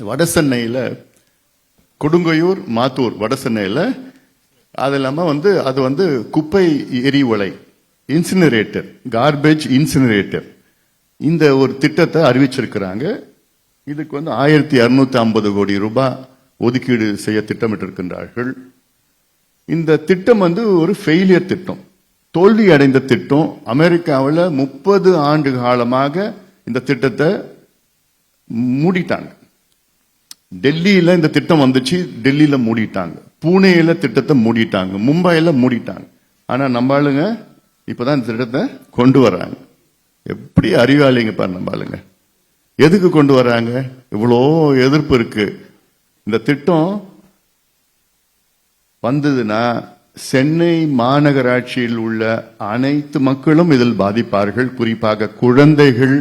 வட சென்னையில் கொடுங்கையூர் மாத்தூர் வட சென்னையில் அது இல்லாமல் அது குப்பை எரிவலை இன்சினரேட்டர், கார்பேஜ் இன்சினரேட்டர், இந்த ஒரு திட்டத்தை அறிவிச்சிருக்கிறாங்க. இதுக்கு 1650 கோடி ரூபாய் ஒதுக்கீடு செய்ய திட்டமிட்டிருக்கின்றார்கள். இந்த திட்டம் ஒரு ஃபெயிலியர் திட்டம், தோல்வி அடைந்த திட்டம். அமெரிக்காவில் 30 ஆண்டு காலமாக இந்த திட்டத்தை மூடிட்டாங்க. டெல்லியில இந்த திட்டம் வந்துச்சு, டெல்லியில மூடிட்டாங்க. பூனேல திட்டத்தை மூடிட்டாங்க, மும்பையில மூடிட்டாங்க. ஆனா நம்ம ஆளுங்க இப்பதான் இந்த திட்டத்தை கொண்டு வர்றாங்க. எப்படி அறிவாளிங்க பாரு நம்ம ஆளுங்க. எதுக்கு கொண்டு வர்றாங்க? இவ்வளோ எதிர்ப்பு இருக்கு. இந்த திட்டம் வந்ததுன்னா சென்னை மாநகராட்சியில் உள்ள அனைத்து மக்களும் இதில் பாதிப்பார்கள். குறிப்பாக குழந்தைகள்,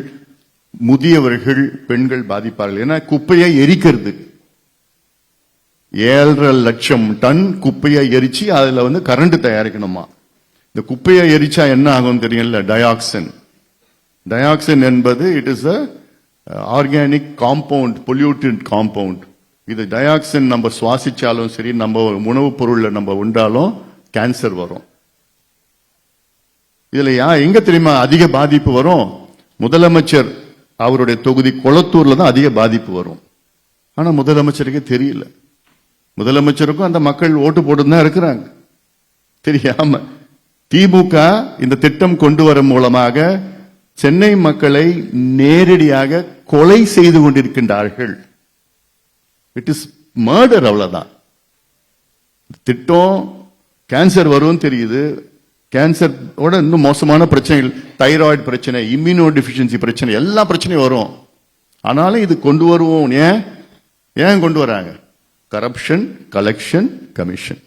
முதியவர்கள், பெண்கள் பாதிப்பார்கள். ஏன்னா குப்பையை எரிக்கிறது, 7.5 லட்சம் டன் குப்பையை எரிச்சு அதுல கரண்ட் தயாரிக்கணுமா. இந்த குப்பையை எரிச்சா என்ன ஆகும் தெரியல? டயாக்சின். டயாக்சின் என்பது it is organic compound, polluted compound. இது டயாக்சின் நம்ம சுவாசிச்சாலும் சரி, நம்ம உணவுப் பொருள்ல நம்ம உண்டாலும் கேன்சர் வரும். இதுல எங்க தெரியுமா அதிக பாதிப்பு வரும்? முதலமைச்சர் அவருடைய தொகுதி கொளத்தூர்ல தான் அதிக பாதிப்பு வரும். ஆனா முதலமைச்சருக்கு தெரியல. முதலமைச்சருக்கும் அந்த மக்கள் ஓட்டு போட்டு தான் இருக்கிறாங்க. தெரியாம திமுக இந்த திட்டம் கொண்டு வர மூலமாக சென்னை மக்களை நேரடியாக கொலை செய்து கொண்டிருக்கின்றார்கள். It is murder. அவ்வளவுதான். திட்டம் கேன்சர் வரும் தெரியுது. கேன்சரோட இன்னும் மோசமான பிரச்சனைகள், தைராய்டு பிரச்சனை, இம்யூனோ டெஃபிஷியன்சி பிரச்சனை, எல்லா பிரச்சனையும் வரும். ஆனாலும் இது கொண்டு வருவோம். ஏன் கொண்டு வராங்க? Corruption, collection, commission.